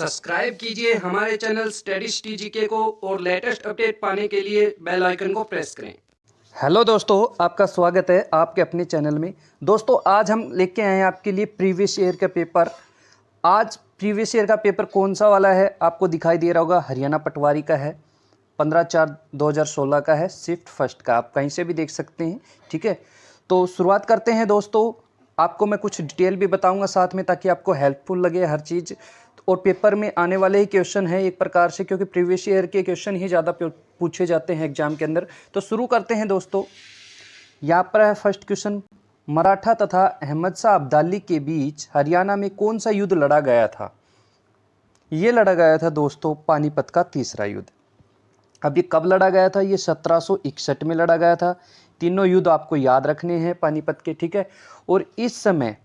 Subscribe कीजिए हमारे channel studies टीजीके को और लेटेस्ट अपडेट पाने के लिए बेल आइकन को प्रेस करें। हेलो दोस्तों, आपका स्वागत है आपके अपने चैनल में। दोस्तों, आज हम लेके आए हैं आपके लिए प्रीवियस ईयर का पेपर। आज प्रीवियस ईयर का पेपर कौन सा वाला है आपको दिखाई दे रहा होगा। हरियाणा पटवारी का है, 15/4/2016 का है, शिफ्ट फर्स्ट का। आप कहीं से भी देख सकते हैं, ठीक है। तो शुरुआत करते हैं दोस्तों। आपको मैं कुछ डिटेल भी बताऊंगा साथ में, ताकि आपको हेल्पफुल लगे हर चीज़। और पेपर में आने वाले ही क्वेश्चन है एक प्रकार से, क्योंकि प्रीवियस ईयर के क्वेश्चन ही ज़्यादा पूछे जाते हैं एग्जाम के अंदर। तो शुरू करते हैं दोस्तों। यहाँ पर है फर्स्ट क्वेश्चन, मराठा तथा अहमद शाह अब्दाली के बीच हरियाणा में कौन सा युद्ध लड़ा गया था। ये लड़ा गया था दोस्तों पानीपत का तीसरा युद्ध। अब ये कब लड़ा गया था, ये 1761 में लड़ा गया था। तीनों युद्ध आपको याद रखने हैं पानीपत के, ठीक है। और इस समय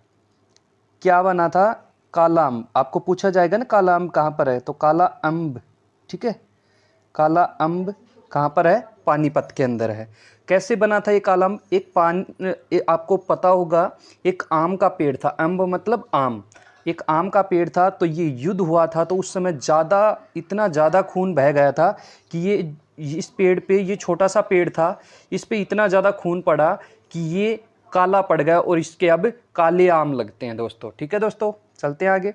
क्या बना था, काला अम्ब। आपको पूछा जाएगा ना काला अम्ब कहाँ पर है, तो काला अम्ब, ठीक है। काला अम्ब कहाँ पर है, पानीपत के अंदर है। कैसे बना था ये काला अम्ब, आपको पता होगा एक आम का पेड़ था, अम्ब मतलब आम, एक आम का पेड़ था। तो ये युद्ध हुआ था, तो उस समय इतना ज़्यादा खून बह गया था कि ये इस पेड़ पे, ये छोटा सा पेड़ था, इस पे इतना ज़्यादा खून पड़ा कि ये काला पड़ गया और इसके अब काले आम लगते हैं दोस्तों, ठीक है। दोस्तों चलते हैं आगे।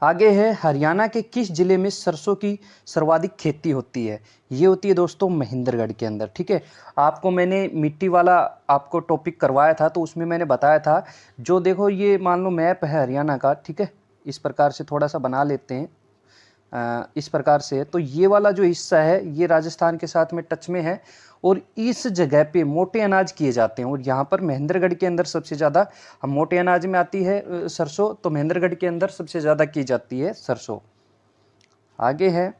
आगे है हरियाणा के किस जिले में सरसों की सर्वाधिक खेती होती है। ये होती है दोस्तों महेंद्रगढ़ के अंदर, ठीक है। आपको मैंने मिट्टी वाला आपको टॉपिक करवाया था, तो उसमें मैंने बताया था, जो देखो ये मान लो मैप है हरियाणा का, ठीक है। इस प्रकार से थोड़ा सा बना लेते हैं, इस प्रकार से। तो ये वाला जो हिस्सा है ये राजस्थान के साथ में टच में है, और इस जगह पे मोटे अनाज किए जाते हैं। और यहाँ पर महेंद्रगढ़ के अंदर सबसे ज़्यादा, हम मोटे अनाज में आती है सरसों, तो महेंद्रगढ़ के अंदर सबसे ज़्यादा की जाती है सरसों। आगे है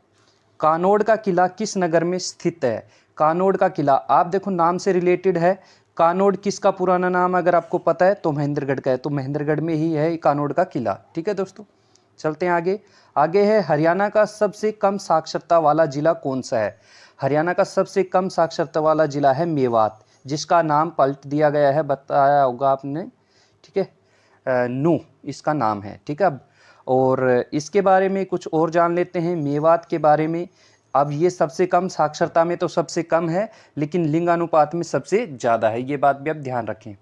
कानोड़ का किला किस नगर में स्थित है। कानोड़ का किला, आप देखो नाम से रिलेटेड है। कानोड़ किसका पुराना नाम अगर आपको पता है तो महेंद्रगढ़ का है, तो महेंद्रगढ़ में ही है कानोड़ का किला, ठीक है दोस्तों। चलते हैं आगे। आगे है हरियाणा का सबसे कम साक्षरता वाला जिला कौन सा है। हरियाणा का सबसे कम साक्षरता वाला जिला है मेवात, जिसका नाम पलट दिया गया है, बताया होगा आपने, ठीक है। नू इसका नाम है, ठीक है। अब और इसके बारे में कुछ और जान लेते हैं मेवात के बारे में। अब ये सबसे कम साक्षरता में तो सबसे कम है, लेकिन लिंग अनुपात में सबसे ज़्यादा है, ये बात भी आप ध्यान रखें।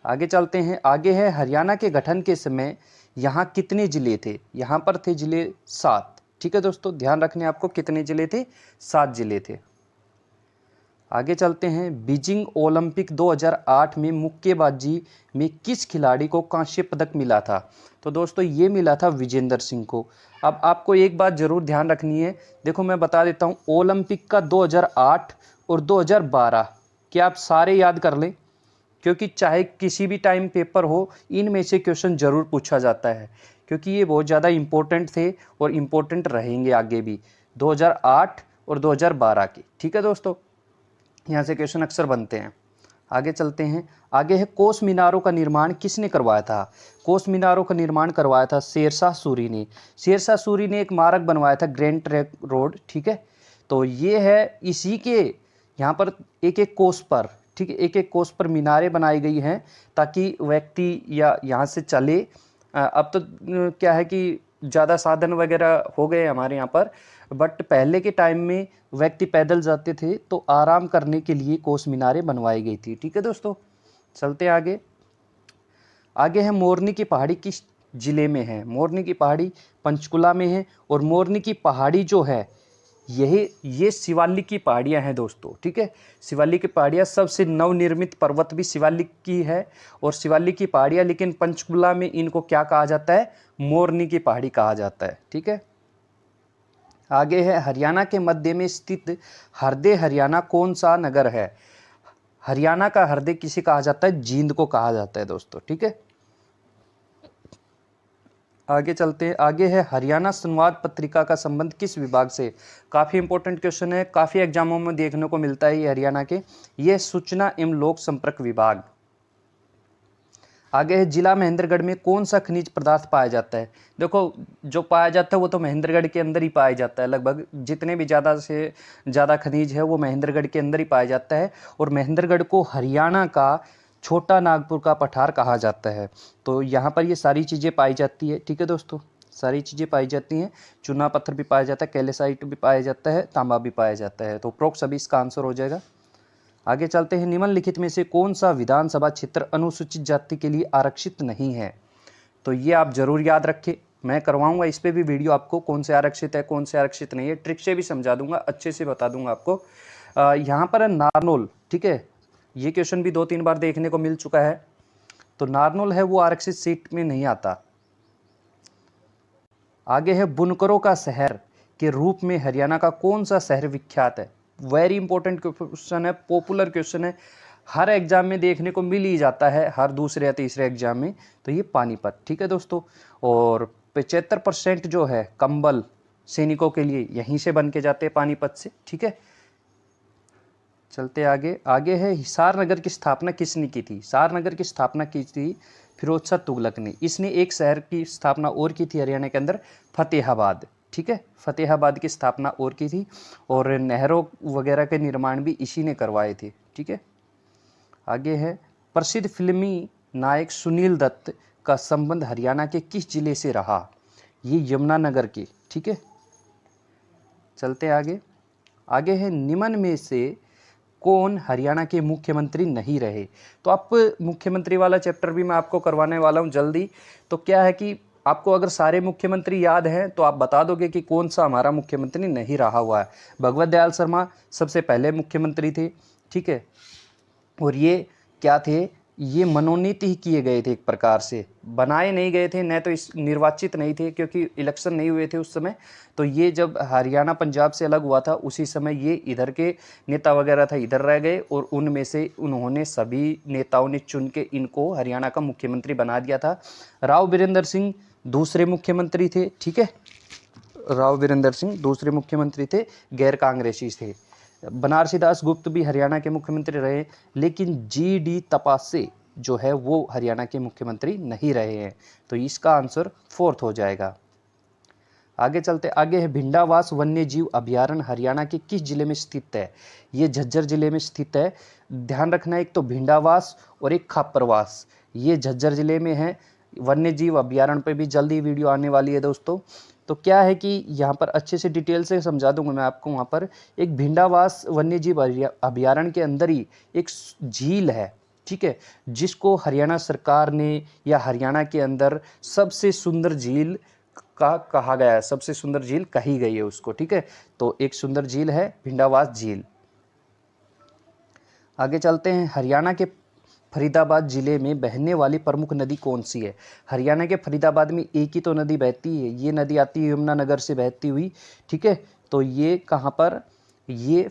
आगे चलते हैं। आगे है हरियाणा के गठन के समय यहाँ कितने ज़िले थे। यहाँ पर थे ज़िले 7, ठीक है दोस्तों। ध्यान रखने आपको कितने ज़िले थे, 7 ज़िले थे। आगे चलते हैं। बीजिंग ओलंपिक 2008 में मुक्केबाजी में किस खिलाड़ी को कांस्य पदक मिला था। तो दोस्तों ये मिला था विजेंद्र सिंह को। अब आपको एक बात ज़रूर ध्यान रखनी है, देखो मैं बता देता हूँ, ओलंपिक का 2008 और 2012 क्या आप सारे याद कर लें, क्योंकि चाहे किसी भी टाइम पेपर हो, इनमें से क्वेश्चन ज़रूर पूछा जाता है, क्योंकि ये बहुत ज़्यादा इम्पोर्टेंट थे और इम्पोर्टेंट रहेंगे आगे भी, 2008 और 2012 के, ठीक है दोस्तों। यहाँ से क्वेश्चन अक्सर बनते हैं। आगे चलते हैं। आगे है कोस मीनारों का निर्माण किसने करवाया था। कोस मीनारों का निर्माण करवाया था शेरशाह सूरी ने। शेरशाह सूरी ने एक मार्ग बनवाया था, ग्रैंड ट्रंक रोड, ठीक है। तो ये है इसी के, यहाँ पर एक एक कोस पर, ठीक है, एक एक कोस पर मीनारें बनाई गई हैं, ताकि व्यक्ति या यहाँ से चले। अब तो क्या है कि ज़्यादा साधन वगैरह हो गए हमारे यहाँ पर, बट पहले के टाइम में व्यक्ति पैदल जाते थे, तो आराम करने के लिए कोस मीनारें बनवाई गई थी, ठीक है दोस्तों। चलते आगे। आगे है मोरनी की पहाड़ी किस जिले में है। मोरनी की पहाड़ी पंचकुला में है, और मोरनी की पहाड़ी जो है ये शिवालिक की पहाड़ियाँ हैं दोस्तों, ठीक है। शिवालिक की पहाड़ियाँ, सबसे नवनिर्मित पर्वत भी शिवालिक की है और शिवालिक की पहाड़ियाँ, लेकिन पंचकुला में इनको क्या कहा जाता है, मोरनी की पहाड़ी कहा जाता है, ठीक है। आगे है हरियाणा के मध्य में स्थित हरदे हरियाणा कौन सा नगर है। हरियाणा का हरदे किसे कहा जाता है, जींद को कहा जाता है दोस्तों, ठीक है। आगे चलते हैं। आगे है हरियाणा संवाद पत्रिका का संबंध किस विभाग से। काफ़ी इंपॉर्टेंट क्वेश्चन है, काफ़ी एग्जामों में देखने को मिलता है ये हरियाणा के। ये सूचना एवं लोक संपर्क विभाग। आगे है जिला महेंद्रगढ़ में कौन सा खनिज पदार्थ पाया जाता है। देखो जो पाया जाता है वो तो महेंद्रगढ़ के अंदर ही पाया जाता है, लगभग जितने भी ज़्यादा से ज़्यादा खनिज है वो महेंद्रगढ़ के अंदर ही पाया जाता है। और महेंद्रगढ़ को हरियाणा का छोटा नागपुर का पठार कहा जाता है। तो यहाँ पर ये सारी चीज़ें पाई जाती है, ठीक है दोस्तों। सारी चीज़ें पाई जाती हैं। चूना पत्थर भी पाया जाता है, कैल्साइट भी पाया जाता है, तांबा भी पाया जाता है। तो प्रोक्स अभी इसका आंसर हो जाएगा। आगे चलते हैं, निम्नलिखित में से कौन सा विधानसभा क्षेत्र अनुसूचित जाति के लिए आरक्षित नहीं है? तो ये आप जरूर याद रखें, मैं करवाऊंगा इस पे भी वीडियो आपको, कौन से आरक्षित है कौन से आरक्षित नहीं है, ट्रिक से भी समझा दूंगा, अच्छे से बता दूंगा आपको। यहाँ पर है नारनौल, ठीक है, ये क्वेश्चन भी 2-3 बार देखने को मिल चुका है। तो नारनौल है वो आरक्षित सीट में नहीं आता। आगे है, बुनकरों का शहर के रूप में हरियाणा का कौन सा शहर विख्यात है? वेरी इंपॉर्टेंट क्वेश्चन है, पॉपुलर क्वेश्चन है, हर एग्जाम में देखने को मिल ही जाता है, हर दूसरे या तीसरे एग्जाम में। तो ये पानीपत, ठीक है दोस्तों। और 75% जो है कंबल सैनिकों के लिए यहीं से बन के जाते हैं, पानीपत से, ठीक है। चलते आगे। आगे है, हिसार नगर की स्थापना किसने की थी? हिसार नगर की स्थापना की थी फिरोज शाह तुगलक ने। इसने एक शहर की स्थापना और की थी हरियाणा के अंदर, फतेहाबाद, ठीक है, फतेहाबाद की स्थापना और की थी। और नहरों वगैरह के निर्माण भी इसी ने करवाए थे, ठीक है। आगे है, प्रसिद्ध फिल्मी नायक सुनील दत्त का संबंध हरियाणा के किस जिले से रहा? ये यमुनानगर के, ठीक है। चलते आगे। आगे है, निम्न में से कौन हरियाणा के मुख्यमंत्री नहीं रहे? तो आप मुख्यमंत्री वाला चैप्टर भी मैं आपको करवाने वाला हूं जल्दी। तो क्या है कि आपको अगर सारे मुख्यमंत्री याद हैं तो आप बता दोगे कि कौन सा हमारा मुख्यमंत्री नहीं रहा हुआ है। भगवत दयाल शर्मा सबसे पहले मुख्यमंत्री थे, ठीक है। और ये क्या थे? ये मनोनीत ही किए गए थे, एक प्रकार से बनाए नहीं गए थे, न तो इस निर्वाचित नहीं थे क्योंकि इलेक्शन नहीं हुए थे उस समय। तो ये जब हरियाणा पंजाब से अलग हुआ था उसी समय ये इधर के नेता वगैरह था इधर रह गए, और उनमें से उन्होंने सभी नेताओं ने चुन के इनको हरियाणा का मुख्यमंत्री बना दिया था। राव वीरेंद्र सिंह दूसरे मुख्यमंत्री थे, ठीक है। राव वीरेंद्र सिंह दूसरे मुख्यमंत्री थे, गैर कांग्रेसी थे। बनारसी दास गुप्त भी हरियाणा के मुख्यमंत्री रहे, लेकिन GD तपासे जो है वो हरियाणा के मुख्यमंत्री नहीं रहे हैं। तो इसका आंसर 4th हो जाएगा। आगे चलते। आगे है, भिंडावास वन्य जीव अभयारण्य हरियाणा के किस जिले में स्थित है? ये झज्जर जिले में स्थित है। ध्यान रखना, एक तो भिंडावास और एक खापरवास, ये झज्जर जिले में है। वन्य जीव अभयारण्य पे भी जल्दी वीडियो आने वाली है दोस्तों। तो क्या है कि यहाँ पर अच्छे से डिटेल से समझा दूंगा मैं आपको। वहाँ पर एक भिंडावास वन्य जीव अभयारण्य के अंदर ही एक झील है, ठीक है, जिसको हरियाणा सरकार ने या हरियाणा के अंदर सबसे सुंदर झील का कहा गया है, सबसे सुंदर झील कही गई है उसको, ठीक है। तो एक सुंदर झील है भिंडावास झील। आगे चलते हैं। हरियाणा के फरीदाबाद जिले में बहने वाली प्रमुख नदी कौन सी है? हरियाणा के फरीदाबाद में एक ही तो नदी बहती है, ये नदी आती है यमुनानगर से बहती हुई, ठीक है। तो ये कहाँ पर? ये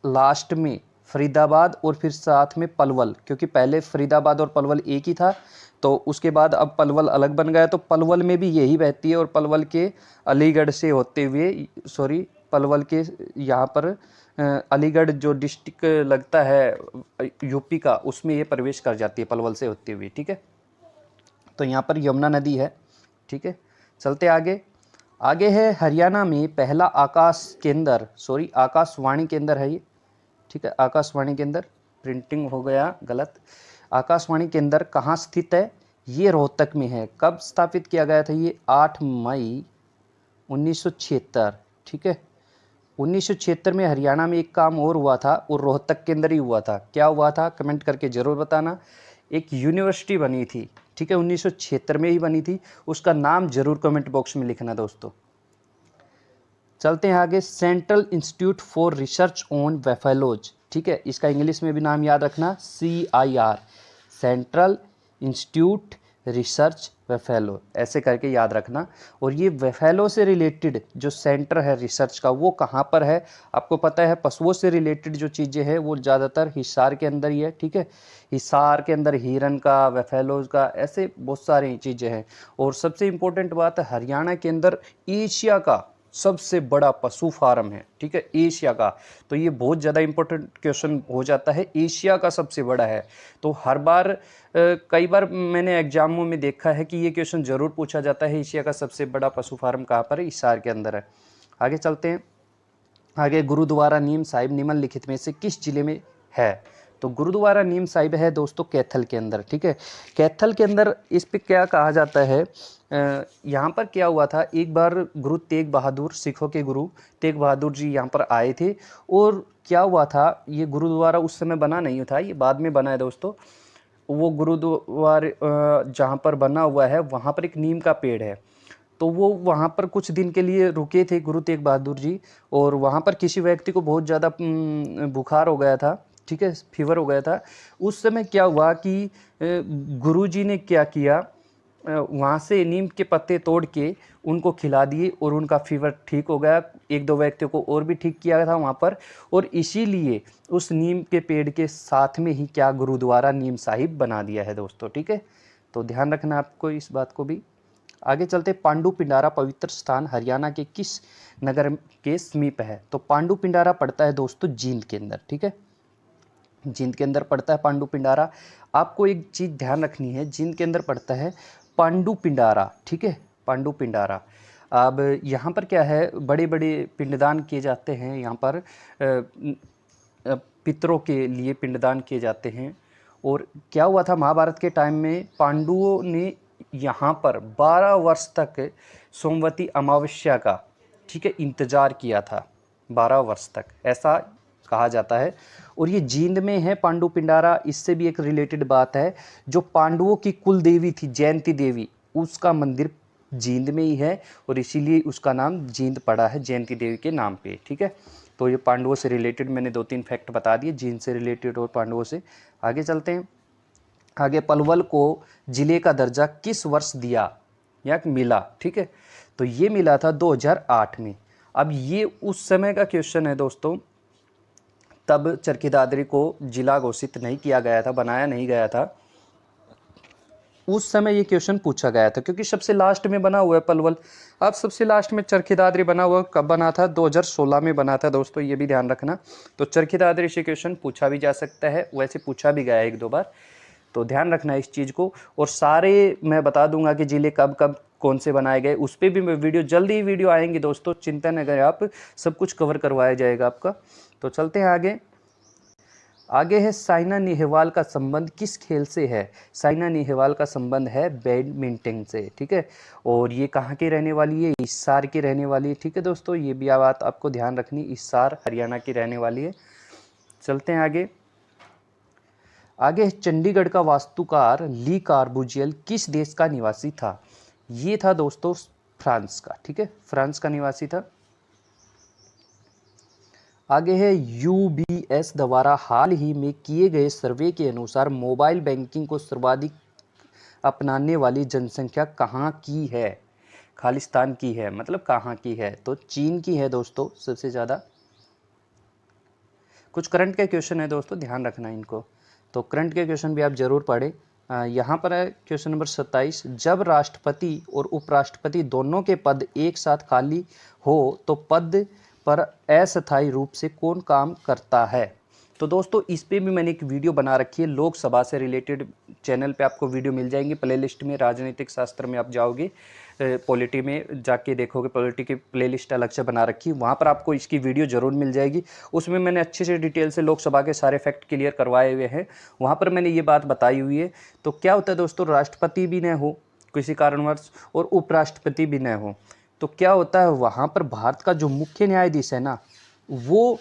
लास्ट में फरीदाबाद और फिर साथ में पलवल, क्योंकि पहले फरीदाबाद और पलवल एक ही था, तो उसके बाद अब पलवल अलग बन गया, तो पलवल में भी यही बहती है। और पलवल के अलीगढ़ से होते हुए, सॉरी, पलवल के यहाँ पर अलीगढ़ जो डिस्ट्रिक्ट लगता है यूपी का, उसमें ये प्रवेश कर जाती है पलवल से होते हुए, ठीक है। तो यहाँ पर यमुना नदी है, ठीक है। चलते आगे। आगे है, हरियाणा में पहला आकाश केंद्र, सॉरी आकाशवाणी केंद्र है ये, ठीक है, आकाशवाणी केंद्र, प्रिंटिंग हो गया गलत। आकाशवाणी केंद्र कहाँ स्थित है? ये रोहतक में है। कब स्थापित किया गया था? ये 8 मई 1976, ठीक है। 1976 में हरियाणा में एक काम और हुआ था, और रोहतक के अंदर ही हुआ था। क्या हुआ था? कमेंट करके जरूर बताना। एक यूनिवर्सिटी बनी थी, ठीक है, 1976 में ही बनी थी, उसका नाम जरूर कमेंट बॉक्स में लिखना दोस्तों। चलते हैं आगे। Central institute for research on buffaloes, ठीक है, इसका इंग्लिश में भी नाम याद रखना, CIR, सेंट्रल इंस्टीट्यूट रिसर्च वेफेलो, ऐसे करके याद रखना। और ये वेफेलो से रिलेटेड जो सेंटर है रिसर्च का, वो कहाँ पर है? आपको पता है पशुओं से रिलेटेड जो चीज़ें हैं वो ज़्यादातर हिसार के अंदर ही है, ठीक है। हिसार के अंदर हिरन का, वेफेलोज का, ऐसे बहुत सारी चीज़ें हैं। और सबसे इम्पोर्टेंट बात है, हरियाणा के अंदर एशिया का सबसे बड़ा पशु फार्म है, ठीक है, एशिया का। तो ये बहुत ज़्यादा इंपॉर्टेंट क्वेश्चन हो जाता है, एशिया का सबसे बड़ा है। तो हर बार कई बार मैंने एग्जामों में देखा है कि ये क्वेश्चन जरूर पूछा जाता है, एशिया का सबसे बड़ा पशु फार्म कहाँ पर है? हिसार के अंदर है। आगे चलते हैं। आगे, गुरुद्वारा नीम साहिब निम्नलिखित में से किस जिले में है? तो गुरुद्वारा नीम साहिब है दोस्तों कैथल के अंदर, ठीक है। कैथल के अंदर इस पे क्या कहा जाता है, यहाँ पर क्या हुआ था, एक बार गुरु तेग बहादुर, सिखों के गुरु तेग बहादुर जी यहाँ पर आए थे, और क्या हुआ था, ये गुरुद्वारा उस समय बना नहीं था, ये बाद में बना है दोस्तों। वो गुरुद्वारे जहाँ पर बना हुआ है वहाँ पर एक नीम का पेड़ है, तो वो वहाँ पर कुछ दिन के लिए रुके थे गुरु तेग बहादुर जी, और वहाँ पर किसी व्यक्ति को बहुत ज़्यादा बुखार हो गया था, ठीक है, फीवर हो गया था। उस समय क्या हुआ कि गुरु जी ने क्या किया, वहाँ से नीम के पत्ते तोड़ के उनको खिला दिए और उनका फीवर ठीक हो गया। एक दो व्यक्तियों को और भी ठीक किया था वहाँ पर, और इसीलिए उस नीम के पेड़ के साथ में ही क्या गुरुद्वारा नीम साहिब बना दिया है दोस्तों, ठीक है। तो ध्यान रखना आपको इस बात को भी। आगे चलते, पांडु पिंडारा पवित्र स्थान हरियाणा के किस नगर के समीप है? तो पांडु पिंडारा पड़ता है दोस्तों जींद के अंदर, ठीक है, जींद के अंदर पड़ता है पांडु पिंडारा। आपको एक चीज़ ध्यान रखनी है, जींद के अंदर पड़ता है पांडु पिंडारा, ठीक है, पांडु पिंडारा। अब यहाँ पर क्या है, बड़े बड़े पिंडदान किए जाते हैं यहाँ पर, पितरों के लिए पिंडदान किए जाते हैं। और क्या हुआ था, महाभारत के टाइम में पांडवों ने यहाँ पर 12 वर्ष तक सोमवती अमावस्या का, ठीक है, इंतजार किया था, 12 वर्ष तक, ऐसा कहा जाता है। और ये जींद में है पांडु पिंडारा। इससे भी एक रिलेटेड बात है, जो पांडवों की कुल देवी थी जयंती देवी, उसका मंदिर जींद में ही है, और इसीलिए उसका नाम जींद पड़ा है जयंती देवी के नाम पे, ठीक है। तो ये पांडवों से रिलेटेड मैंने 2-3 फैक्ट बता दिए, जींद से रिलेटेड और पांडवों से। आगे चलते हैं। आगे, पलवल को जिले का दर्जा किस वर्ष दिया या मिला, ठीक है, तो ये मिला था 2008 में। अब ये उस समय का क्वेश्चन है दोस्तों, तब चरखी दादरी को जिला घोषित नहीं किया गया था, बनाया नहीं गया था, उस समय ये क्वेश्चन पूछा गया था, क्योंकि सबसे लास्ट में बना हुआ है पलवल। अब सबसे लास्ट में चरखी दादरी बना हुआ, कब बना था, 2016 में बना था दोस्तों, ये भी ध्यान रखना। तो चरखी दादरी से क्वेश्चन पूछा भी जा सकता है, वैसे पूछा भी गया है 1-2 बार, तो ध्यान रखना इस चीज़ को। और सारे मैं बता दूंगा कि जिले कब कब कौन से बनाए गए, उस पर भी मैं वीडियो, जल्दी ही वीडियो आएंगी दोस्तों, चिंता न करें आप, सब कुछ कवर करवाया जाएगा आपका। तो चलते हैं आगे। आगे है, साइना नेहवाल का संबंध किस खेल से है? साइना नेहवाल का संबंध है बैडमिंटन से, ठीक है, और ये कहाँ की रहने वाली है? हिसार की रहने वाली है, ठीक है दोस्तों, ये भी बात आपको ध्यान रखनी, हिसार हरियाणा की रहने वाली है। चलते हैं आगे। आगे, चंडीगढ़ का वास्तुकार ली कार्बुजियल किस देश का निवासी था? ये था दोस्तों फ्रांस का, ठीक है, फ्रांस का निवासी था। आगे है, यूबीएस द्वारा हाल ही में किए गए सर्वे के अनुसार मोबाइल बैंकिंग को सर्वाधिक अपनाने वाली जनसंख्या कहाँ की है? खालिस्तान की है, मतलब कहाँ की है? तो चीन की है दोस्तों सबसे ज़्यादा। कुछ करंट के क्वेश्चन है दोस्तों, ध्यान रखना इनको, तो करंट के क्वेश्चन भी आप जरूर पढ़ें। यहाँ पर है क्वेश्चन नंबर 27, जब राष्ट्रपति और उपराष्ट्रपति दोनों के पद एक साथ खाली हो तो पद पर अस्थायी रूप से कौन काम करता है? तो दोस्तों इस पे भी मैंने एक वीडियो बना रखी है, लोकसभा से रिलेटेड, चैनल पे आपको वीडियो मिल जाएंगी प्लेलिस्ट में, राजनीतिक शास्त्र में आप जाओगे, पॉलिटी में जाके देखोगे, पॉलिटी की प्लेलिस्ट अलग से बना रखी है, वहाँ पर आपको इसकी वीडियो ज़रूर मिल जाएगी। उसमें मैंने अच्छे से डिटेल से लोकसभा के सारे फैक्ट क्लियर करवाए हुए हैं, वहाँ पर मैंने ये बात बताई हुई है। तो क्या होता है दोस्तों, राष्ट्रपति भी न हो किसी कारणवश और उपराष्ट्रपति भी न हो, तो क्या होता है, वहाँ पर भारत का जो मुख्य न्यायाधीश है ना, वो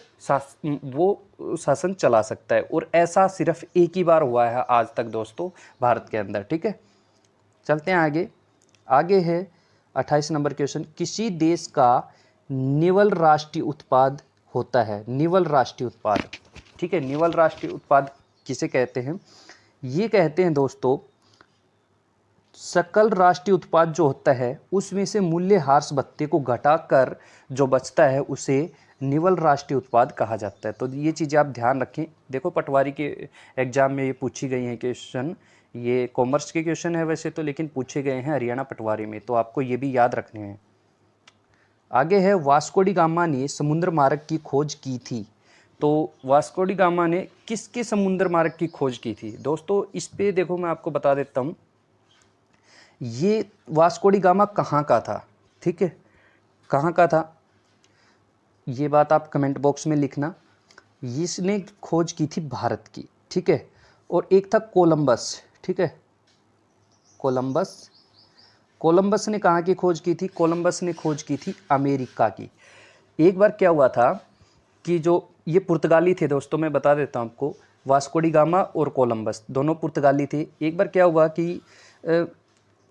शासन चला सकता है, और ऐसा सिर्फ एक ही बार हुआ है आज तक दोस्तों भारत के अंदर, ठीक है। चलते हैं आगे। आगे है 28 नंबर क्वेश्चन, किसी देश का निवल राष्ट्रीय उत्पाद होता है? निवल राष्ट्रीय उत्पाद, ठीक है, निवल राष्ट्रीय उत्पाद किसे कहते हैं? ये कहते हैं दोस्तों, सकल राष्ट्रीय उत्पाद जो होता है उसमें से मूल्यह्रास भत्ते को घटाकर जो बचता है उसे निवल राष्ट्रीय उत्पाद कहा जाता है। तो ये चीज़ें आप ध्यान रखें। देखो पटवारी के एग्जाम में ये पूछी गई हैं क्वेश्चन, ये कॉमर्स के क्वेश्चन है वैसे तो, लेकिन पूछे गए हैं हरियाणा पटवारी में, तो आपको ये भी याद रखने हैं। आगे है, वास्को डी गामा ने समुद्र मार्ग की खोज की थी। तो वास्को डी गामा ने किसके समुद्र मार्ग की खोज की थी? दोस्तों इस पे देखो मैं आपको बता देता हूँ, ये वास्को डी गामा कहाँ का था, ठीक है, कहाँ का था, ये बात आप कमेंट बॉक्स में लिखना। इसने खोज की थी भारत की, ठीक है, और एक था कोलंबस, ठीक है, कोलंबस। कोलंबस ने कहाँ की खोज की थी? कोलंबस ने खोज की थी अमेरिका की। एक बार क्या हुआ था कि जो ये पुर्तगाली थे दोस्तों, मैं बता देता हूँ आपको, वास्को डी गामा और कोलंबस दोनों पुर्तगाली थे। एक बार क्या हुआ कि अ,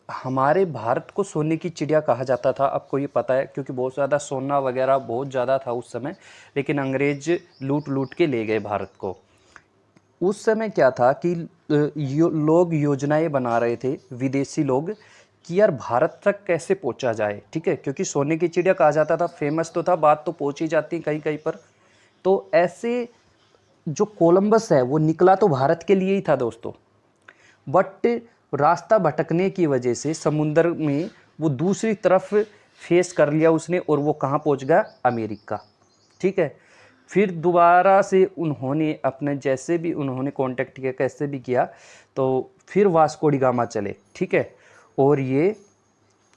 हमारे भारत को सोने की चिड़िया कहा जाता था, आपको ये पता है, क्योंकि बहुत ज़्यादा सोना वगैरह बहुत ज़्यादा था उस समय, लेकिन अंग्रेज लूट लूट के ले गए भारत को। उस समय क्या था कि लोग योजनाएं बना रहे थे, विदेशी लोग, कि यार भारत तक कैसे पहुंचा जाए, ठीक है, क्योंकि सोने की चिड़िया कहा जाता था, फेमस तो था, बात तो पहुंच ही जाती कहीं कहीं पर। तो ऐसे जो कोलंबस है वो निकला तो भारत के लिए ही था दोस्तों, बट रास्ता भटकने की वजह से समुंदर में वो दूसरी तरफ फेस कर लिया उसने, और वो कहाँ पहुंच गया? अमेरिका, ठीक है। फिर दोबारा से उन्होंने अपने जैसे भी उन्होंने कांटेक्ट किया, कैसे भी किया, तो फिर वास्को डी गामा चले, ठीक है, और ये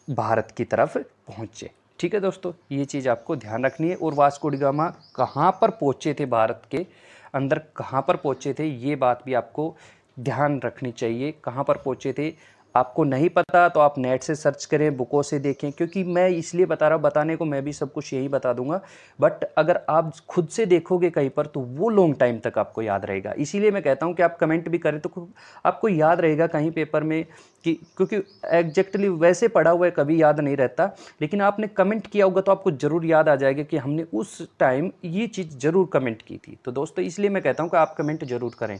भारत की तरफ पहुँचे, ठीक है दोस्तों, ये चीज़ आपको ध्यान रखनी है। और वास्को डी गामा कहाँ पर पहुँचे थे, भारत के अंदर कहाँ पर पहुँचे थे, ये बात भी आपको ध्यान रखनी चाहिए। कहाँ पर पहुँचे थे, आपको नहीं पता तो आप नेट से सर्च करें, बुकों से देखें, क्योंकि मैं इसलिए बता रहा हूँ, बताने को मैं भी सब कुछ यही बता दूंगा, बट अगर आप खुद से देखोगे कहीं पर तो वो लॉन्ग टाइम तक आपको याद रहेगा। इसीलिए मैं कहता हूँ कि आप कमेंट भी करें तो आपको याद रहेगा कहीं पेपर में, कि क्योंकि एग्जैक्टली वैसे पढ़ा हुआ है कभी याद नहीं रहता, लेकिन आपने कमेंट किया होगा तो आपको ज़रूर याद आ जाएगा कि हमने उस टाइम ये चीज़ ज़रूर कमेंट की थी। तो दोस्तों इसलिए मैं कहता हूँ कि आप कमेंट ज़रूर करें।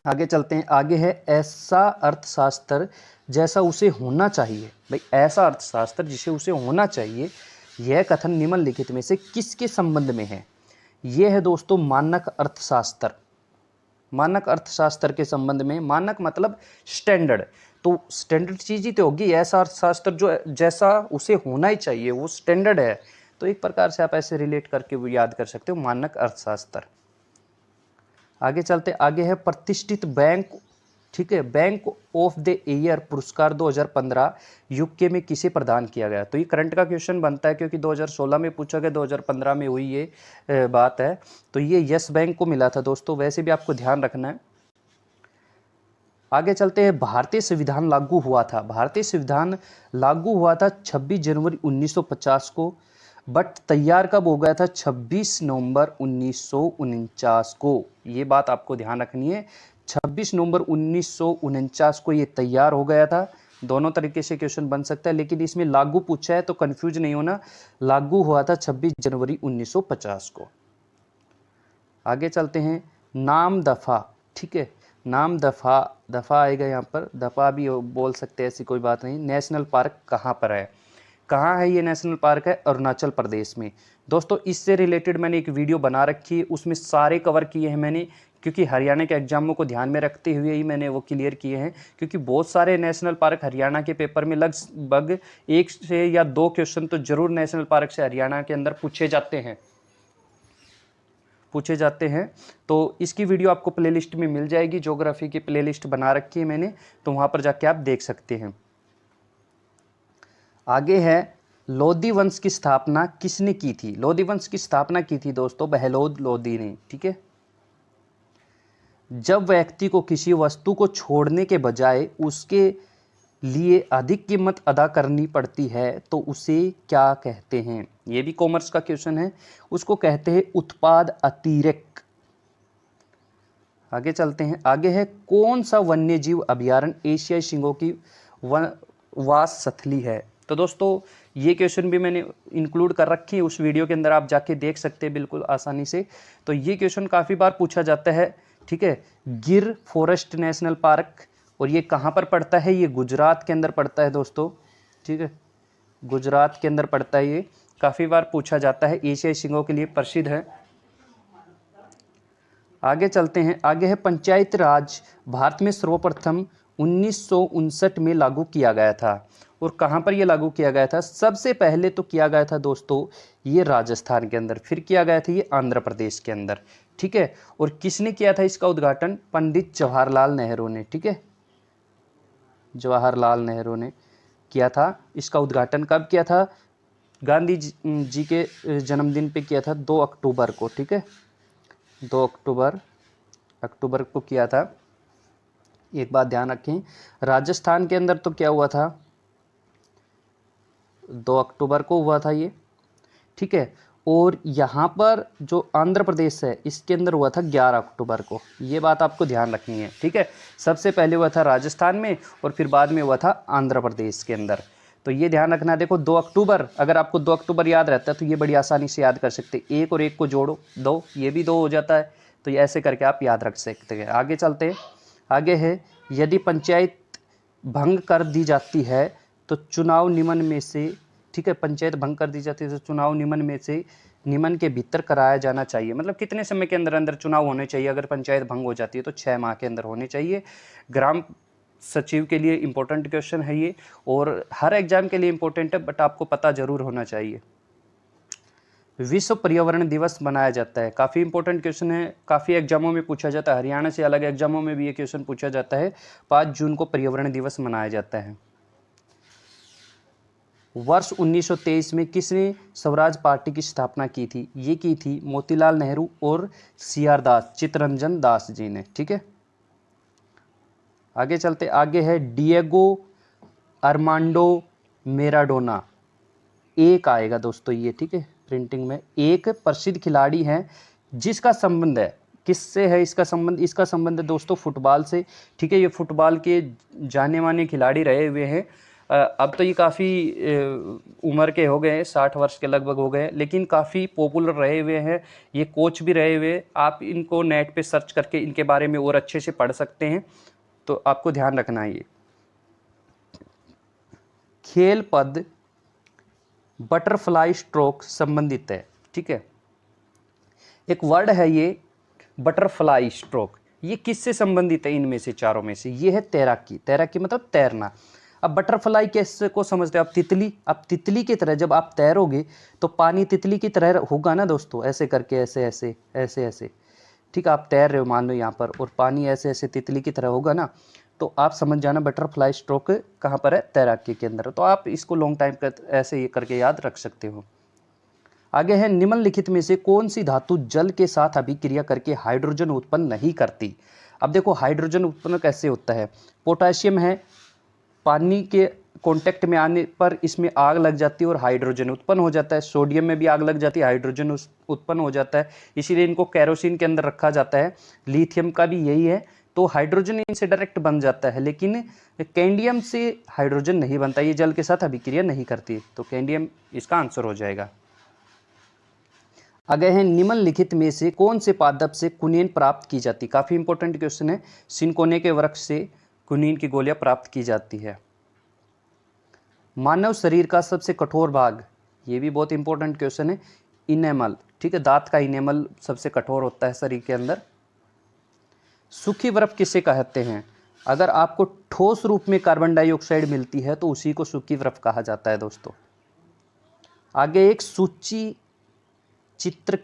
आगे चलते हैं। आगे है ऐसा अर्थशास्त्र जैसा उसे होना चाहिए। भाई ऐसा अर्थशास्त्र जिसे उसे होना चाहिए, यह कथन निम्नलिखित में से किसके संबंध में है? यह है दोस्तों मानक अर्थशास्त्र। मानक अर्थशास्त्र के संबंध में, मानक मतलब स्टैंडर्ड, तो स्टैंडर्ड चीज ही तो होगी। ऐसा अर्थशास्त्र जो जैसा उसे होना ही चाहिए वो स्टैंडर्ड है, तो एक प्रकार से आप ऐसे रिलेट करके वो याद कर सकते हो, मानक अर्थशास्त्र। आगे चलते, आगे है प्रतिष्ठित बैंक, ठीक है, बैंक ऑफ द ईयर पुरस्कार 2015 यूके में किसे प्रदान किया गया? तो ये करंट का क्वेश्चन बनता है, क्योंकि 2016 में पूछा गया, 2015 में हुई ये बात है। तो ये यस बैंक को मिला था दोस्तों, वैसे भी आपको ध्यान रखना है। आगे चलते हैं। भारतीय संविधान लागू हुआ था, भारतीय संविधान लागू हुआ था 26 जनवरी 1950 को, बट तैयार कब हो गया था? 26 नवंबर 1949 को। ये बात आपको ध्यान रखनी है, 26 नवंबर 1949 को ये तैयार हो गया था। दोनों तरीके से क्वेश्चन बन सकता है, लेकिन इसमें लागू पूछा है तो कंफ्यूज नहीं होना, लागू हुआ था 26 जनवरी 1950 को। आगे चलते हैं। नाम दफा, ठीक है, नाम दफा, दफा आएगा यहाँ पर, दफा भी बोल सकते हैं, ऐसी कोई बात नहीं। नेशनल पार्क कहाँ पर है? कहाँ है ये नेशनल पार्क? है अरुणाचल प्रदेश में। दोस्तों इससे रिलेटेड मैंने एक वीडियो बना रखी है, उसमें सारे कवर किए हैं मैंने, क्योंकि हरियाणा के एग्जामों को ध्यान में रखते हुए ही मैंने वो क्लियर किए हैं, क्योंकि बहुत सारे नेशनल पार्क हरियाणा के पेपर में लगभग 1 से या 2 क्वेश्चन तो जरूर नेशनल पार्क से हरियाणा के अंदर पूछे जाते हैं। तो इसकी वीडियो आपको प्लेलिस्ट में मिल जाएगी, ज्योग्राफी की प्लेलिस्ट बना रखी है मैंने, तो वहाँ पर जाके आप देख सकते हैं। आगे है लोधी वंश की स्थापना किसने की थी? लोधी वंश की स्थापना की थी दोस्तों बहलोद लोधी ने, ठीक है। जब व्यक्ति को किसी वस्तु को छोड़ने के बजाय उसके लिए अधिक कीमत अदा करनी पड़ती है तो उसे क्या कहते हैं? ये भी कॉमर्स का क्वेश्चन है, उसको कहते हैं उत्पाद अतिरेक। आगे चलते हैं। आगे है कौन सा वन्य जीव अभयारण्य एशियाई सिंहों की वास स्थली है? तो दोस्तों ये क्वेश्चन भी मैंने इंक्लूड कर रखी है उस वीडियो के अंदर, आप जाके देख सकते हैं बिल्कुल आसानी से। तो ये क्वेश्चन काफ़ी बार पूछा जाता है, ठीक है। गिर फॉरेस्ट नेशनल पार्क, और ये कहाँ पर पड़ता है? ये गुजरात के अंदर पड़ता है दोस्तों, ठीक है, गुजरात के अंदर पड़ता है। ये काफ़ी बार पूछा जाता है, एशियाई सिंहों के लिए प्रसिद्ध है। आगे चलते हैं। आगे है पंचायत राज भारत में सर्वप्रथम 1959 में लागू किया गया था, और कहाँ पर यह लागू किया गया था? सबसे पहले तो किया गया था दोस्तों ये राजस्थान के अंदर, फिर किया गया था ये आंध्र प्रदेश के अंदर, ठीक है। और किसने किया था इसका उद्घाटन? पंडित जवाहरलाल नेहरू ने, ठीक है, जवाहरलाल नेहरू ने किया था। इसका उद्घाटन कब किया था? गांधी जी के जन्मदिन पे किया था, 2 अक्टूबर को, ठीक है, 2 अक्टूबर अक्टूबर को किया था। एक बात ध्यान रखें, राजस्थान के अंदर तो क्या हुआ था, 2 अक्टूबर को हुआ था ये, ठीक है। और यहाँ पर जो आंध्र प्रदेश है इसके अंदर हुआ था 11 अक्टूबर को। ये बात आपको ध्यान रखनी है, ठीक है। सबसे पहले हुआ था राजस्थान में और फिर बाद में हुआ था आंध्र प्रदेश के अंदर। तो ये ध्यान रखना। देखो 2 अक्टूबर, अगर आपको 2 अक्टूबर याद रहता है तो ये बड़ी आसानी से याद कर सकते हैं। एक और एक को जोड़ो 2, ये भी 2 हो जाता है। तो ये ऐसे करके आप याद रख सकते हैं। आगे चलते हैं। आगे है, यदि पंचायत भंग कर दी जाती है तो चुनाव निम्न में से, ठीक है, पंचायत भंग कर दी जाती है तो चुनाव निम्न में से निम्न के भीतर कराया जाना चाहिए। मतलब कितने समय के अंदर अंदर चुनाव होने चाहिए। अगर पंचायत भंग हो जाती है तो 6 माह के अंदर होने चाहिए। ग्राम सचिव के लिए इम्पोर्टेंट क्वेश्चन है ये, और हर एग्जाम के लिए इम्पोर्टेंट है, बट आपको पता जरूर होना चाहिए। विश्व पर्यावरण दिवस मनाया जाता है, काफ़ी इंपॉर्टेंट क्वेश्चन है, काफ़ी एग्जामों में पूछा जाता है। हरियाणा से अलग एग्जामों में भी ये क्वेश्चन पूछा जाता है। 5 जून को पर्यावरण दिवस मनाया जाता है। वर्ष 1923 में किसने स्वराज पार्टी की स्थापना की थी? ये की थी मोतीलाल नेहरू और सीआर दास, चित्तरंजन दास जी ने, ठीक है। आगे चलते। आगे है डिएगो अरमांडो मैराडोना। एक आएगा दोस्तों ये, ठीक है, प्रिंटिंग में। एक प्रसिद्ध खिलाड़ी है जिसका संबंध है, किससे है इसका संबंध? इसका संबंध है दोस्तों फुटबॉल से, ठीक है। ये फुटबॉल के जाने माने खिलाड़ी रहे हुए हैं। अब तो ये काफ़ी उम्र के हो गए हैं, 60 वर्ष के लगभग हो गए हैं, लेकिन काफ़ी पॉपुलर रहे हुए हैं। ये कोच भी रहे हुए। आप इनको नेट पे सर्च करके इनके बारे में और अच्छे से पढ़ सकते हैं। तो आपको ध्यान रखना है ये खेल पद बटरफ्लाई स्ट्रोक संबंधित है, ठीक है। एक वर्ड है ये बटरफ्लाई स्ट्रोक, ये किससे संबंधित है? इनमें से चारों में से। ये है तैराकी। तैराकी मतलब तैरना। अब बटरफ्लाई कैसे को समझते हैं आप? तितली। अब तितली की तरह जब आप तैरोगे तो पानी तितली की तरह होगा ना दोस्तों, ऐसे करके, ऐसे ऐसे ऐसे ऐसे, ठीक है। आप तैर रहे हो मान लो यहाँ पर, और पानी ऐसे ऐसे तितली की तरह होगा ना, तो आप समझ जाना बटरफ्लाई स्ट्रोक कहाँ पर है? तैराकी के अंदर। तो आप इसको लॉन्ग टाइम कर ऐसे ये करके याद रख सकते हो। आगे है, निम्नलिखित में से कौन सी धातु जल के साथ अभिक्रिया करके हाइड्रोजन उत्पन्न नहीं करती? अब देखो हाइड्रोजन उत्पन्न कैसे होता है। पोटाशियम है, पानी के कांटेक्ट में आने पर इसमें आग लग जाती है और हाइड्रोजन उत्पन्न हो जाता है। सोडियम में भी आग लग जाती है, हाइड्रोजन उत्पन्न हो जाता है, इसीलिए इनको केरोसिन के अंदर रखा जाता है। लिथियम का भी यही है। तो हाइड्रोजन इनसे डायरेक्ट बन जाता है, लेकिन कैंडियम से हाइड्रोजन नहीं बनता, ये जल के साथ अभिक्रिया नहीं करती। तो कैंडियम इसका आंसर हो जाएगा। आगे है, निम्नलिखित में से कौन से पादप से कुनीन प्राप्त की जाती? काफी इंपॉर्टेंट क्वेश्चन है। सिनकोने के वृक्ष से कुनीन की गोलियां प्राप्त की जाती है। मानव शरीर का सबसे कठोर भाग, ये भी बहुत इंपॉर्टेंट क्वेश्चन है। इनेमल, ठीक है, दांत का इनेमल सबसे कठोर होता है शरीर के अंदर। सूखी बर्फ किसे कहते हैं? अगर आपको ठोस रूप में कार्बन डाइऑक्साइड मिलती है तो उसी को सूखी बर्फ कहा जाता है दोस्तों। आगे एक सूची चित्र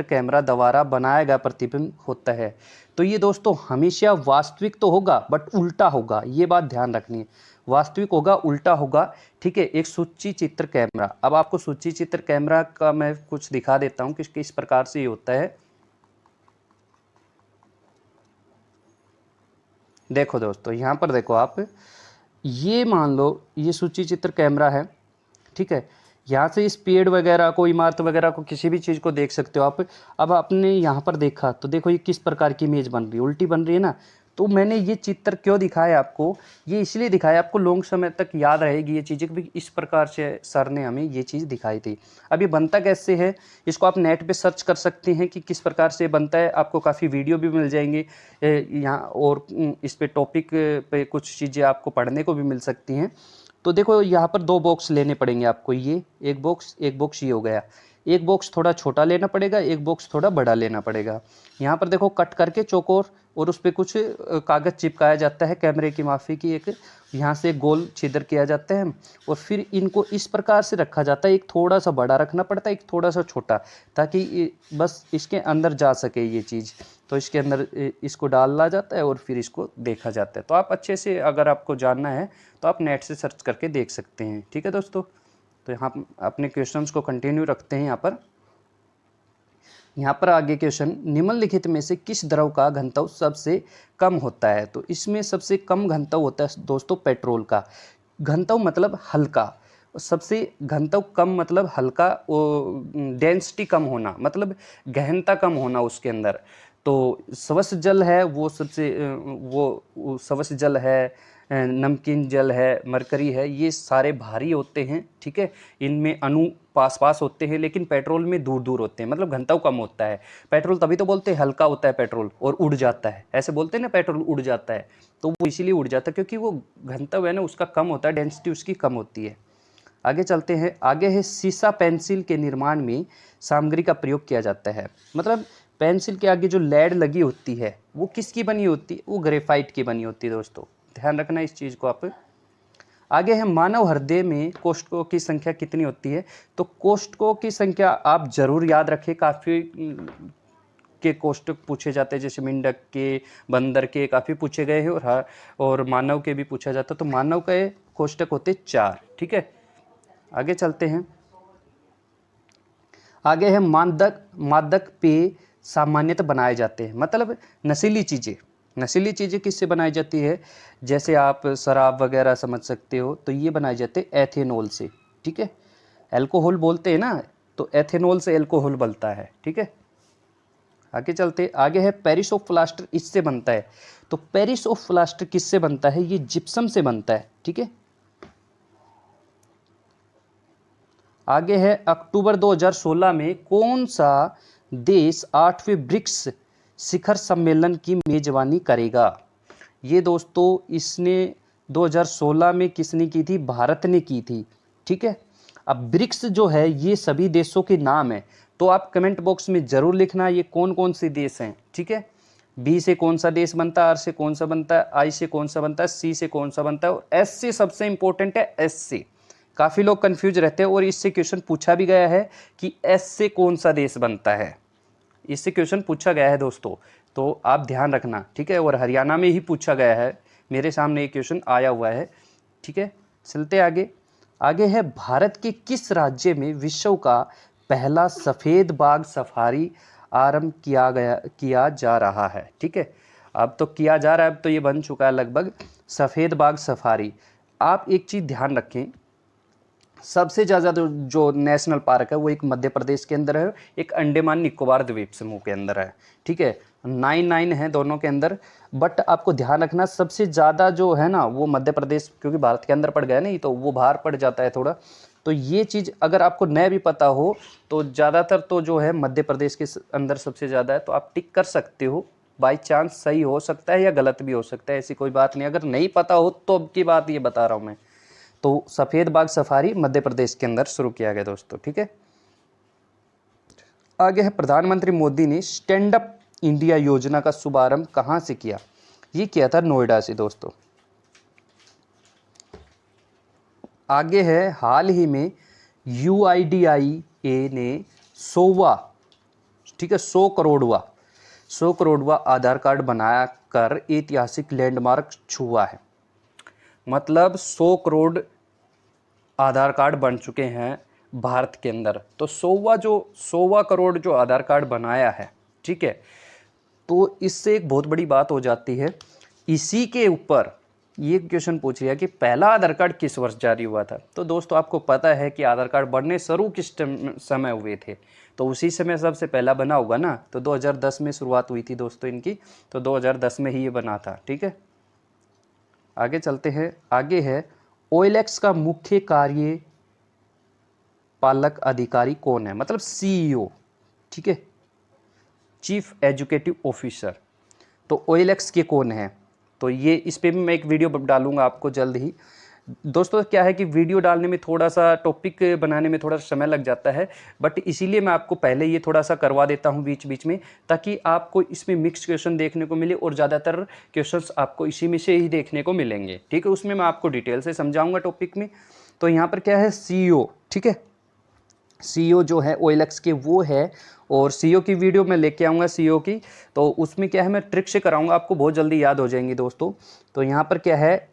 कैमरा द्वारा बनाया गया प्रतिबिंब होता है। तो ये दोस्तों हमेशा वास्तविक तो होगा बट उल्टा होगा, ये बात ध्यान रखनी है। वास्तविक होगा, उल्टा होगा, ठीक है। एक सूची चित्र कैमरा। अब आपको सूची चित्र कैमरा का मैं कुछ दिखा देता हूँ कि किस प्रकार से ये होता है। देखो दोस्तों, यहाँ पर देखो आप, ये मान लो ये सूची चित्र कैमरा है, ठीक है। यहाँ से इस पेड़ वगैरह को, इमारत वगैरह को, किसी भी चीज़ को देख सकते हो आप। अब आपने यहाँ पर देखा तो देखो ये किस प्रकार की इमेज बन रही है, उल्टी बन रही है ना। तो मैंने ये चित्र क्यों दिखाया आपको? ये इसलिए दिखाया, आपको लॉन्ग समय तक याद रहेगी ये चीज़ें कि इस प्रकार से सर ने हमें ये चीज़ दिखाई थी। अब ये बनता कैसे है, इसको आप नेट पे सर्च कर सकते हैं कि किस प्रकार से बनता है। आपको काफ़ी वीडियो भी मिल जाएंगे यहाँ, और इस पे टॉपिक पे कुछ चीज़ें आपको पढ़ने को भी मिल सकती हैं। तो देखो यहाँ पर 2 बॉक्स लेने पड़ेंगे आपको, ये एक बॉक्स ये हो गया। एक बॉक्स थोड़ा छोटा लेना पड़ेगा, एक बॉक्स थोड़ा बड़ा लेना पड़ेगा। यहाँ पर देखो कट करके चौकोर, और उस पर कुछ कागज़ चिपकाया जाता है, कैमरे की माफी की एक यहाँ से गोल छिद्र किया जाता है, और फिर इनको इस प्रकार से रखा जाता है। एक थोड़ा सा बड़ा रखना पड़ता है, एक थोड़ा सा छोटा, ताकि बस इसके अंदर जा सके ये चीज़। तो इसके अंदर इसको डाला जाता है और फिर इसको देखा जाता है। तो आप अच्छे से, अगर आपको जानना है तो आप नेट से सर्च करके देख सकते हैं, ठीक है दोस्तों। तो यहाँ अपने क्वेश्चंस को कंटिन्यू रखते हैं यहाँ पर। यहाँ पर आगे क्वेश्चन, निम्नलिखित में से किस द्रव का घनत्व सबसे कम होता है? तो इसमें सबसे कम घनत्व होता है दोस्तों पेट्रोल का। घनत्व मतलब हल्का, सबसे घनत्व कम मतलब हल्का, डेंसिटी कम होना मतलब गहनता कम होना उसके अंदर। तो स्वच्छ जल है वो सबसे वो स्वच्छ जल है, नमकीन जल है, मरकरी है, ये सारे भारी होते हैं, ठीक है। इनमें अणु पास पास होते हैं, लेकिन पेट्रोल में दूर दूर होते हैं, मतलब घनत्व कम होता है। पेट्रोल तभी तो बोलते हैं हल्का होता है पेट्रोल और उड़ जाता है, ऐसे बोलते हैं ना पेट्रोल उड़ जाता है, तो वो इसीलिए उड़ जाता है क्योंकि वो घनत्व है ना उसका कम होता है, डेंसिटी उसकी कम होती है। आगे चलते हैं, आगे है सीसा पेंसिल के निर्माण में सामग्री का प्रयोग किया जाता है। मतलब पेंसिल के आगे जो लेड लगी होती है वो किसकी बनी होती है? वो ग्रेफाइट की बनी होती है दोस्तों, ध्यान रखना इस चीज़ को आप। आगे है, मानव हृदय में कोष्ठकों की संख्या कितनी होती है? तो कोष्ठकों की संख्या आप जरूर याद रखें, काफ़ी के कोष्ठक पूछे जाते हैं, जैसे मेंढक के, बंदर के काफ़ी पूछे गए हैं, और मानव के भी पूछा जाता है। तो मानव के कोष्ठक होते 4, ठीक है। आगे चलते हैं, आगे है मादक पेय सामान्यतः बनाए जाते हैं, मतलब नशीली चीज़ें किससे बनाई जाती है? जैसे आप शराब वगैरह समझ सकते हो, तो ये बनाए जाते हैं एथेनॉल से, ठीक है। अल्कोहल बोलते हैं ना, तो एथेनॉल से अल्कोहल बनता है, ठीक है। आगे चलते, आगे है पेरिस ऑफ प्लास्टर, इससे बनता है। तो पेरिस ऑफ प्लास्टर किससे बनता है? ये जिप्सम से बनता है, ठीक है। आगे है, अक्टूबर 2016 में कौन सा देश 8वें ब्रिक्स शिखर सम्मेलन की मेजबानी करेगा? ये दोस्तों इसने 2016 में किसने की थी? भारत ने की थी, ठीक है। अब ब्रिक्स जो है ये सभी देशों के नाम है, तो आप कमेंट बॉक्स में जरूर लिखना ये कौन कौन से देश हैं, ठीक है। बी से कौन सा देश बनता है, आर से कौन सा बनता है, आई से कौन सा बनता है, सी से कौन सा बनता है, और एस से सबसे इंपॉर्टेंट है एस से। काफ़ी लोग कंफ्यूज रहते हैं और इससे क्वेश्चन पूछा भी गया है कि एस से कौन सा देश बनता है, इससे क्वेश्चन पूछा गया है दोस्तों, तो आप ध्यान रखना, ठीक है। और हरियाणा में ही पूछा गया है, मेरे सामने ये क्वेश्चन आया हुआ है, ठीक है। चलते आगे, आगे है, भारत के किस राज्य में विश्व का पहला सफ़ेद बाघ सफारी आरंभ किया जा रहा है, ठीक है। अब तो किया जा रहा है, अब तो ये बन चुका है लगभग, सफ़ेद बाघ सफारी। आप एक चीज़ ध्यान रखें, सबसे ज़्यादा जो नेशनल पार्क है वो एक मध्य प्रदेश के अंदर है, एक अंडमान निकोबार द्वीप समूह के अंदर है, ठीक है। 9 है दोनों के अंदर, बट आपको ध्यान रखना सबसे ज़्यादा जो है ना वो मध्य प्रदेश, क्योंकि भारत के अंदर पड़ गया नहीं तो वो बाहर पड़ जाता है थोड़ा। तो ये चीज़ अगर आपको न भी पता हो तो ज़्यादातर तो जो है मध्य प्रदेश के अंदर सबसे ज़्यादा है, तो आप टिक कर सकते हो। बाई चांस सही हो सकता है या गलत भी हो सकता है, ऐसी कोई बात नहीं। अगर नहीं पता हो तो अब की बात ये बता रहा हूँ मैं। तो सफ़ेद बाघ सफारी मध्य प्रदेश के अंदर शुरू किया गया दोस्तों, ठीक है। आगे है, प्रधानमंत्री मोदी ने स्टैंड अप इंडिया योजना का शुभारंभ कहां से किया? ये किया था नोएडा से दोस्तों। आगे है, हाल ही में UIDAI ने 100वां, ठीक है, 100 करोड़वा आधार कार्ड बनाया कर ऐतिहासिक लैंडमार्क छुआ है। मतलब 100 करोड़ आधार कार्ड बन चुके हैं भारत के अंदर, तो 100वां करोड़ जो आधार कार्ड बनाया है, ठीक है। तो इससे एक बहुत बड़ी बात हो जाती है। इसी के ऊपर ये क्वेश्चन पूछ लिया कि पहला आधार कार्ड किस वर्ष जारी हुआ था? तो दोस्तों आपको पता है कि आधार कार्ड बनने शुरू किस समय हुए थे, तो उसी समय सबसे पहला बना होगा ना। तो 2010 में शुरुआत हुई थी दोस्तों इनकी, तो 2010 में ही ये बना था, ठीक है। आगे चलते हैं, आगे है, OLX का मुख्य कार्यपालक अधिकारी कौन है? मतलब CEO, ठीक है, चीफ एजुकेटिव ऑफिसर। तो OLX के कौन है? तो ये इस पे भी मैं एक वीडियो डालूंगा आपको जल्द ही दोस्तों। क्या है कि वीडियो डालने में थोड़ा सा, टॉपिक बनाने में थोड़ा समय लग जाता है, बट इसीलिए मैं आपको पहले ये थोड़ा सा करवा देता हूँ बीच बीच में, ताकि आपको इसमें मिक्स क्वेश्चन देखने को मिले और ज़्यादातर क्वेश्चंस आपको इसी में से ही देखने को मिलेंगे, ठीक है। उसमें मैं आपको डिटेल से समझाऊंगा टॉपिक में। तो यहाँ पर क्या है, CEO, ठीक है, CEO जो है OLX के वो है, और CEO की वीडियो मैं लेके आऊँगा CEO की, तो उसमें क्या है मैं ट्रिक से कराऊंगा, आपको बहुत जल्दी याद हो जाएंगी दोस्तों। तो यहाँ पर क्या है,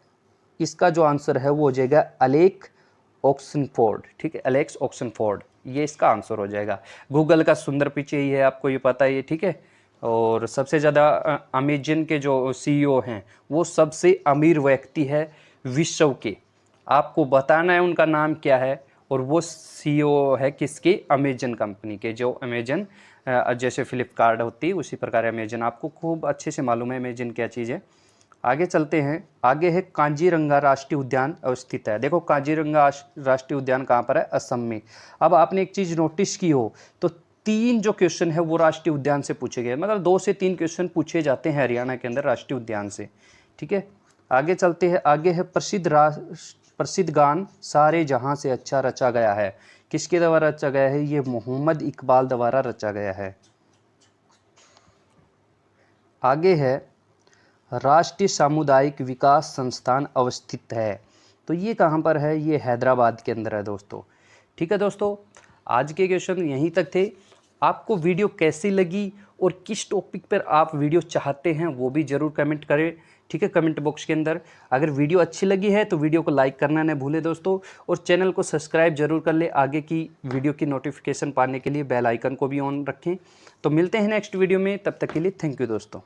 इसका जो आंसर है वो हो जाएगा अलेक्स ऑक्सनफोर्ड, ठीक है, अलेक्स ऑक्सनफोर्ड। ये इसका आंसर हो जाएगा। गूगल का सुंदर पिचई यही है, आपको ये पता ही है, ठीक है। और सबसे ज़्यादा अमेजन के जो सीईओ हैं वो सबसे अमीर व्यक्ति है विश्व के। आपको बताना है उनका नाम क्या है, और वो सीईओ है किसके, अमेजन कंपनी के। जो अमेजन जैसे फ्लिपकार्ट होती है उसी प्रकार अमेजन, आपको खूब अच्छे से मालूम है अमेजन क्या चीज़ है। आगे चलते हैं, आगे है कांजीरंगा राष्ट्रीय उद्यान अवस्थित है। देखो कांजीरंगा राष्ट्रीय उद्यान कहाँ पर है, असम में। अब आपने एक चीज़ नोटिस की हो तो 3 जो क्वेश्चन है वो राष्ट्रीय उद्यान से पूछे गए, मतलब 2 से 3 क्वेश्चन पूछे जाते हैं हरियाणा के अंदर राष्ट्रीय उद्यान से, ठीक है। आगे चलते हैं, आगे है प्रसिद्ध गान सारे जहां से अच्छा रचा गया है। किसके द्वारा रचा गया है, ये मोहम्मद इकबाल द्वारा रचा गया है। आगे है राष्ट्रीय सामुदायिक विकास संस्थान अवस्थित है, तो ये कहाँ पर है, ये हैदराबाद के अंदर है दोस्तों, ठीक है दोस्तों। आज के क्वेश्चन यहीं तक थे। आपको वीडियो कैसी लगी और किस टॉपिक पर आप वीडियो चाहते हैं वो भी ज़रूर कमेंट करें, ठीक है, कमेंट बॉक्स के अंदर। अगर वीडियो अच्छी लगी है तो वीडियो को लाइक करना न भूलें दोस्तों, और चैनल को सब्सक्राइब जरूर कर ले। आगे की वीडियो की नोटिफिकेशन पाने के लिए बेल आइकन को भी ऑन रखें। तो मिलते हैं नेक्स्ट वीडियो में, तब तक के लिए थैंक यू दोस्तों।